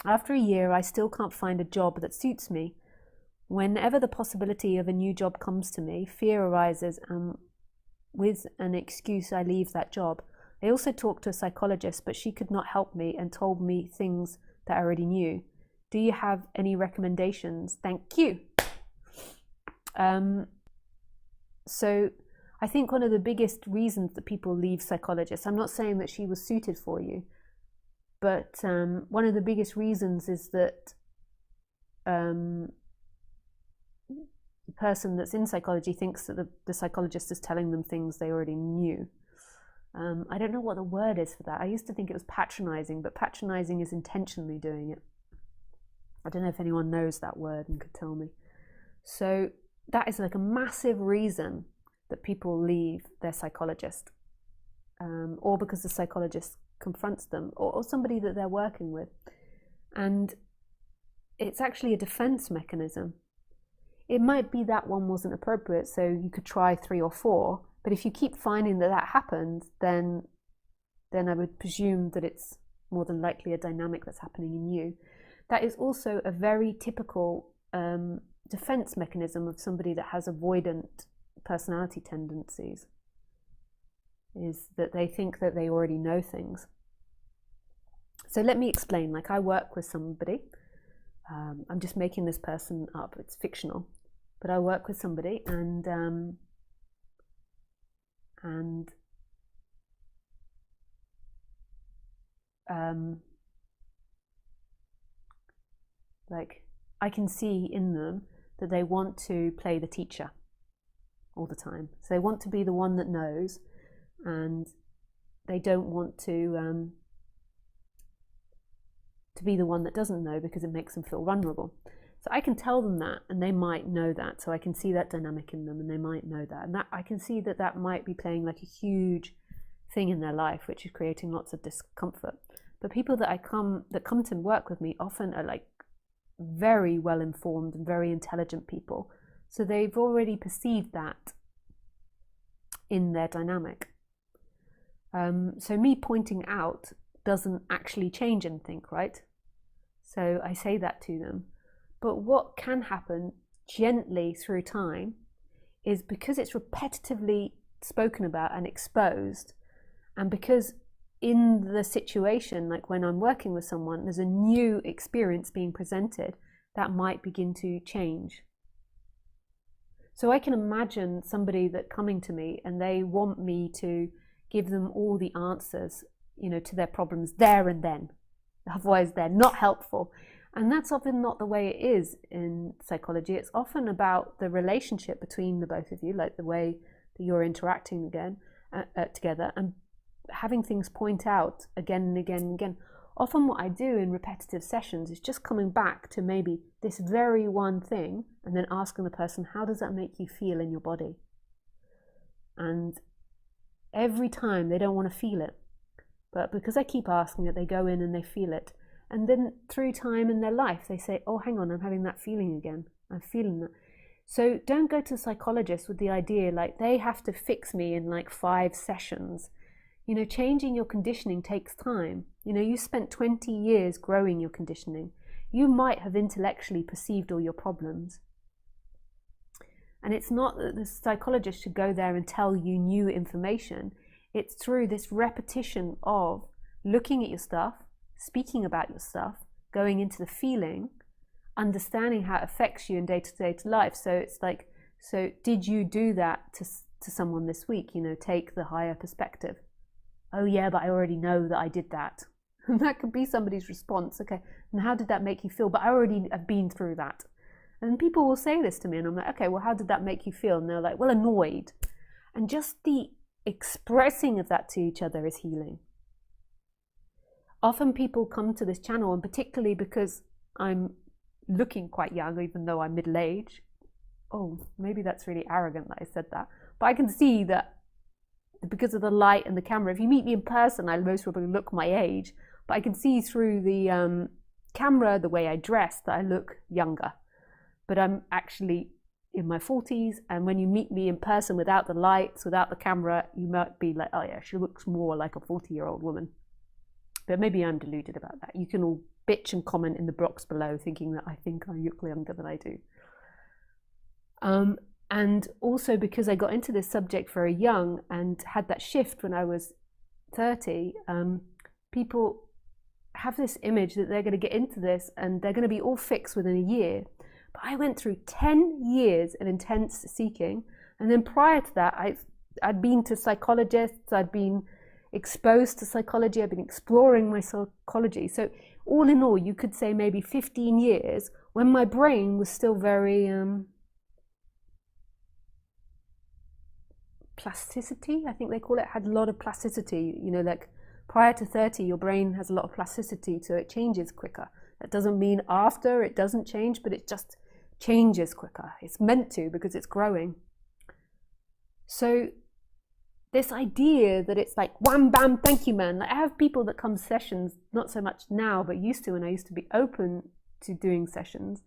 After a year, I still can't find a job that suits me. Whenever the possibility of a new job comes to me, fear arises, and with an excuse, I leave that job. I also talked to a psychologist, but she could not help me and told me things that I already knew. Do you have any recommendations? Thank you. So I think one of the biggest reasons that people leave psychologists, I'm not saying that she was suited for you, but one of the biggest reasons is that the person that's in psychology thinks that the psychologist is telling them things they already knew. I don't know what the word is for that. I used to think it was patronizing, but patronizing is intentionally doing it. I don't know if anyone knows that word and could tell me. So that is like a massive reason that people leave their psychologist, or because the psychologist confronts them, or somebody that they're working with. And it's actually a defense mechanism. It might be that one wasn't appropriate, so you could try 3 or 4, but if you keep finding that that happens, then I would presume that it's more than likely a dynamic that's happening in you. That is also a very typical defense mechanism of somebody that has avoidant personality tendencies, is that they think that they already know things. So let me explain. Like, I work with somebody. I'm just making this person up. It's fictional. But I work with somebody, and like, I can see in them that they want to play the teacher all the time. So they want to be the one that knows, and they don't want to be the one that doesn't know, because it makes them feel vulnerable. So I can tell them that, and they might know that. So I can see that dynamic in them, and they might know that. And that I can see that that might be playing like a huge thing in their life, which is creating lots of discomfort. But people that come to work with me often are like very well informed and very intelligent people. So they've already perceived that in their dynamic. So me pointing out doesn't actually change anything, right? So I say that to them. But what can happen gently through time is, because it's repetitively spoken about and exposed, and because in the situation, like when I'm working with someone, there's a new experience being presented, that might begin to change. So I can imagine somebody that coming to me and they want me to give them all the answers, to their problems there and then. Otherwise, they're not helpful. And that's often not the way it is in psychology. It's often about the relationship between the both of you, like the way that you're interacting together, and having things point out again and again and again. Often what I do in repetitive sessions is just coming back to maybe this very one thing, and then asking the person, how does that make you feel in your body? And every time they don't want to feel it. But because I keep asking it, they go in and they feel it. And then through time in their life, they say, oh, hang on, I'm having that feeling again. I'm feeling that. So don't go to a psychologist with the idea like they have to fix me in like 5 sessions. Changing your conditioning takes time. You spent 20 years growing your conditioning. You might have intellectually perceived all your problems. And it's not that the psychologist should go there and tell you new information. It's through this repetition of looking at your stuff, speaking about your stuff, going into the feeling, understanding how it affects you in day-to-day life. So it's like, so did you do that to someone this week? Take the higher perspective. Oh yeah, but I already know that I did that. And that could be somebody's response. Okay, and how did that make you feel? But I already have been through that. And people will say this to me, and I'm like, okay, well, how did that make you feel? And they're like, well, annoyed. And just the expressing of that to each other is healing. Often people come to this channel, and particularly because I'm looking quite young, even though I'm middle-aged. Oh, maybe that's really arrogant that I said that. But I can see that because of the light and the camera, if you meet me in person, I most probably look my age. But I can see through the camera, the way I dress, that I look younger. But I'm actually in my 40s, and when you meet me in person without the lights, without the camera, you might be like, oh yeah, she looks more like a 40-year-old woman. But maybe I'm deluded about that. You can all bitch and comment in the box below, thinking that I think I look younger than I do. And also because I got into this subject very young and had that shift when I was 30, people have this image that they're going to get into this and they're going to be all fixed within a year. But I went through 10 years of intense seeking, and then prior to that, I'd been to psychologists, I'd been exposed to psychology, I've been exploring my psychology. So all in all, you could say maybe 15 years when my brain was still very plasticity, I think they call it, had a lot of plasticity. You know, like prior to 30, your brain has a lot of plasticity, so it changes quicker. That doesn't mean after it doesn't change, but it just changes quicker. It's meant to, because it's growing. So this idea that it's like wham bam thank you man, like I have people that come sessions, not so much now but used to, when I used to be open to doing sessions,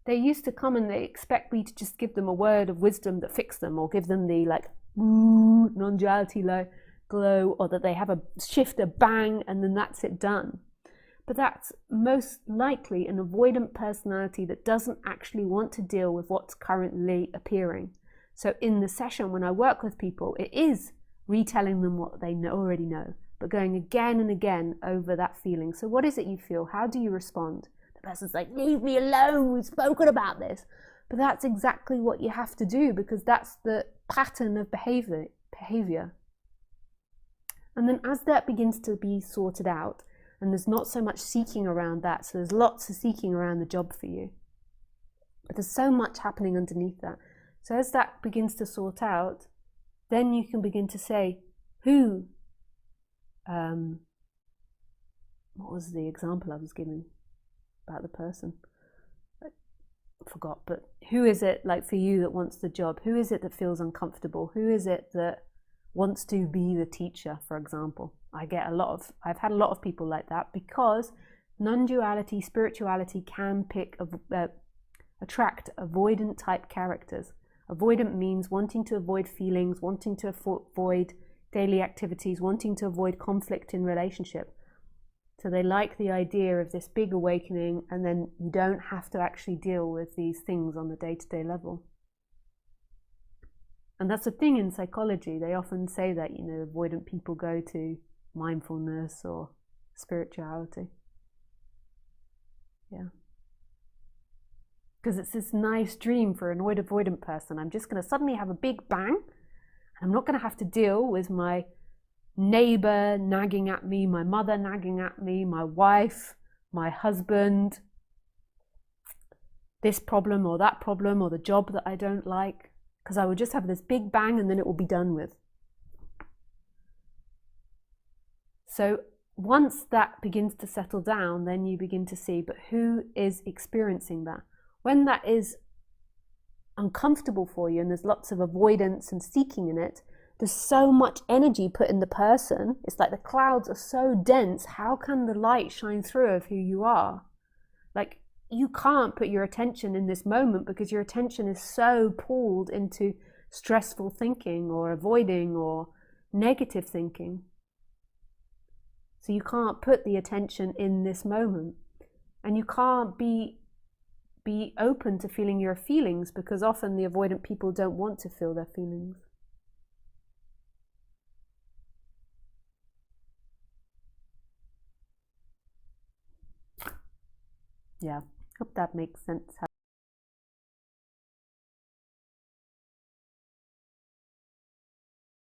they used to come and they expect me to just give them a word of wisdom that fixed them, or give them the like non-duality glow, or that they have a shift, a bang, and then that's it, done. But that's most likely an avoidant personality that doesn't actually want to deal with what's currently appearing. So in the session, when I work with people, it is retelling them what they already know, but going again and again over that feeling. So what is it you feel? How do you respond? The person's like, leave me alone, we've spoken about this. But that's exactly what you have to do, because that's the pattern of behavior. And then as that begins to be sorted out, and there's not so much seeking around that, so there's lots of seeking around the job for you, but there's so much happening underneath that. So as that begins to sort out, then you can begin to say, who, what was the example I was giving about the person? I forgot, but who is it like for you that wants the job? Who is it that feels uncomfortable? Who is it that wants to be the teacher, for example? I've had a lot of people like that, because non-duality, spirituality can attract avoidant type characters. Avoidant means wanting to avoid feelings, wanting to avoid daily activities, wanting to avoid conflict in relationship. So they like the idea of this big awakening, and then you don't have to actually deal with these things on the day-to-day level. And that's a thing in psychology. They often say that, you know, avoidant people go to mindfulness or spirituality. Yeah. Because it's this nice dream for an avoidant person. I'm just going to suddenly have a big bang, and I'm not going to have to deal with my neighbor nagging at me, my mother nagging at me, my wife, my husband, this problem or that problem, or the job that I don't like, because I would just have this big bang and then it will be done with. So once that begins to settle down, then you begin to see, but who is experiencing that? When that is uncomfortable for you and there's lots of avoidance and seeking in it, there's so much energy put in the person. It's like the clouds are so dense. How can the light shine through of who you are? Like, you can't put your attention in this moment because your attention is so pulled into stressful thinking or avoiding or negative thinking. So you can't put the attention in this moment, and you can't be open to feeling your feelings, because often the avoidant people don't want to feel their feelings. Yeah, hope that makes sense.